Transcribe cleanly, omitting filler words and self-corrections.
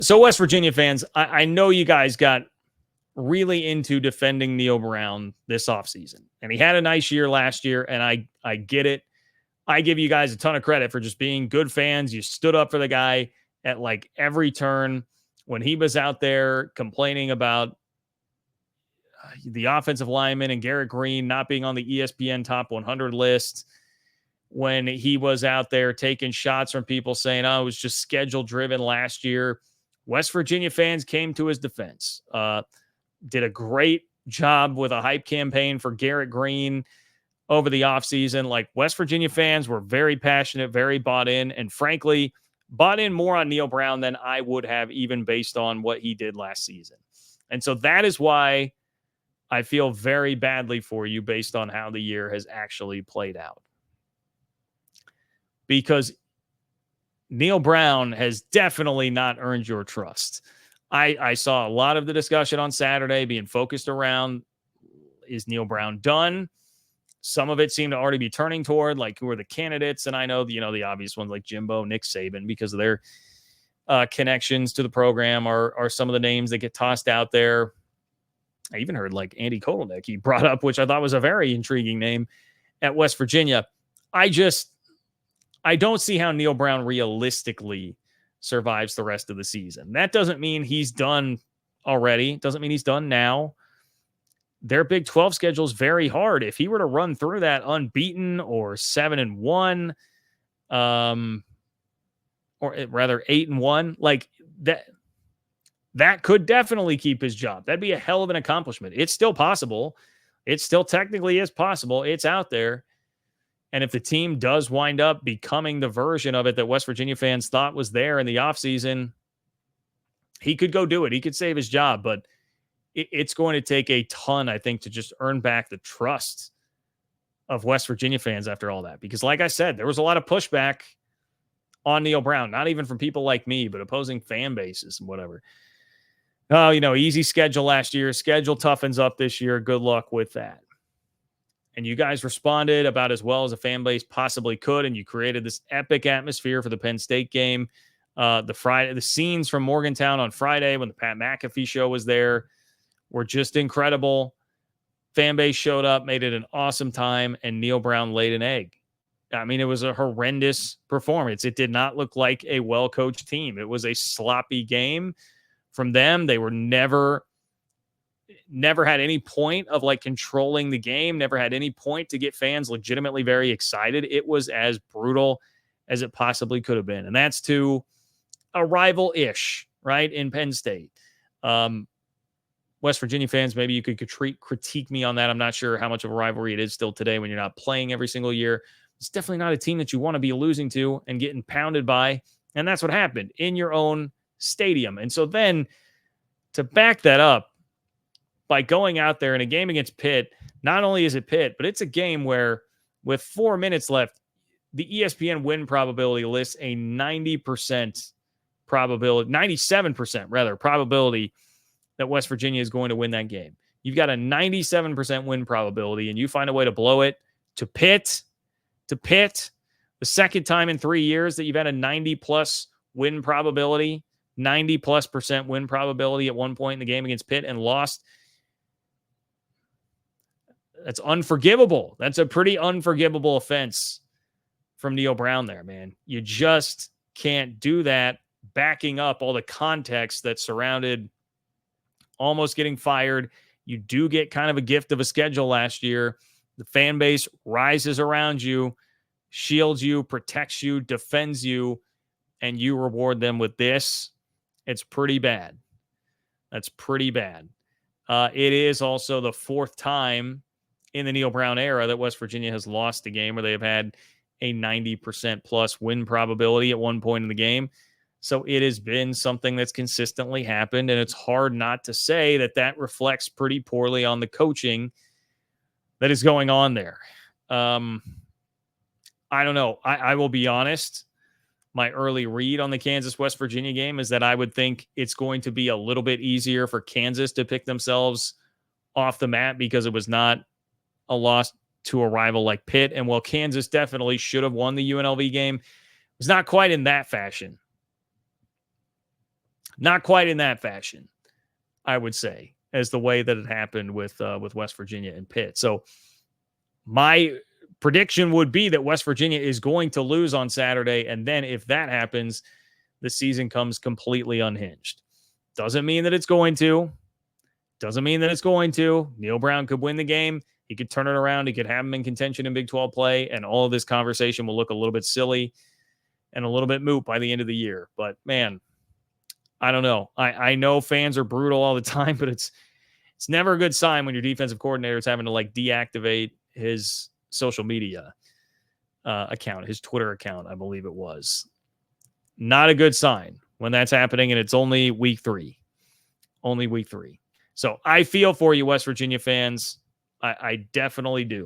So West Virginia fans, I know you guys got really into defending Neil Brown this offseason. And he had a nice year last year, and I get it. I give you guys a ton of credit for just being good fans. You stood up for the guy at like every turn when he was out there complaining about the offensive lineman and Garrett Green not being on the ESPN top 100 list, when he was out there taking shots from people saying, oh, it was just schedule driven last year. West Virginia fans came to his defense, did a great job with a hype campaign for Garrett Green over the offseason. Like, West Virginia fans were very passionate, very bought in, and frankly, bought in more on Neil Brown than I would have, even based on what he did last season. And so that is why I feel very badly for you based on how the year has actually played out. Because Neil Brown has definitely not earned your trust. I saw a lot of the discussion on Saturday being focused around, is Neil Brown done? Some of it seemed to already be turning toward, like, who are the candidates? And I know, the obvious ones like Jimbo, Nick Saban, because of their connections to the program are some of the names that get tossed out there. I even heard like Andy Kotelnick he brought up, which I thought was a very intriguing name at West Virginia. I don't see how Neil Brown realistically survives the rest of the season. That doesn't mean he's done already. Doesn't mean he's done now. Their Big 12 schedule is very hard. If he were to run through that unbeaten or 7-1, or rather 8-1, like that could definitely keep his job. That'd be a hell of an accomplishment. It's still possible. It still technically is possible. It's out there. And if the team does wind up becoming the version of it that West Virginia fans thought was there in the offseason, he could go do it. He could save his job, but it's going to take a ton, I think, to just earn back the trust of West Virginia fans after all that. Because like I said, there was a lot of pushback on Neil Brown, not even from people like me, but opposing fan bases and whatever. Oh, easy schedule last year. Schedule toughens up this year. Good luck with that. And you guys responded about as well as a fan base possibly could, and you created this epic atmosphere for the Penn State game. The scenes from Morgantown on Friday when the Pat McAfee show was there were just incredible. Fan base showed up, made it an awesome time, and Neil Brown laid an egg. I mean, it was a horrendous performance. It did not look like a well-coached team. It was a sloppy game from them. They were never had any point of like controlling the game, never had any point to get fans legitimately very excited. It was as brutal as it possibly could have been. And that's to a rival-ish, right, in Penn State. West Virginia fans, maybe you could critique me on that. I'm not sure how much of a rivalry it is still today when you're not playing every single year. It's definitely not a team that you want to be losing to and getting pounded by. And that's what happened in your own stadium. And so then to back that up by going out there in a game against Pitt, not only is it Pitt, but it's a game where with 4 minutes left, the ESPN win probability lists a 90% probability, 97% rather, probability that West Virginia is going to win that game. You've got a 97% win probability, and you find a way to blow it to Pitt, the second time in 3 years that you've had a 90-plus win probability, 90+% win probability at one point in the game against Pitt and lost. That's unforgivable. That's a pretty unforgivable offense from Neil Brown there, man. You just can't do that, backing up all the context that surrounded almost getting fired. You do get kind of a gift of a schedule last year. The fan base rises around you, shields you, protects you, defends you, and you reward them with this. It's pretty bad. That's pretty bad. It is also the fourth time in the Neil Brown era that West Virginia has lost a game where they have had a 90% plus win probability at one point in the game. So it has been something that's consistently happened, and it's hard not to say that that reflects pretty poorly on the coaching that is going on there. I don't know. I will be honest. My early read on the Kansas-West Virginia game is that I would think it's going to be a little bit easier for Kansas to pick themselves off the mat because it was not a loss to a rival like Pitt. And while Kansas definitely should have won the UNLV game, it was not quite in that fashion. Not quite in that fashion, I would say, as the way that it happened with West Virginia and Pitt. So my prediction would be that West Virginia is going to lose on Saturday, and then if that happens, the season comes completely unhinged. Doesn't mean that it's going to. Doesn't mean that it's going to. Neil Brown could win the game. He could turn it around. He could have him in contention in Big 12 play, and all of this conversation will look a little bit silly and a little bit moot by the end of the year. But, man, I don't know. I know fans are brutal all the time, but it's never a good sign when your defensive coordinator is having to, like, deactivate his social media account, his Twitter account, I believe it was. Not a good sign when that's happening, and it's only week 3. Only week 3. So I feel for you, West Virginia fans. I definitely do.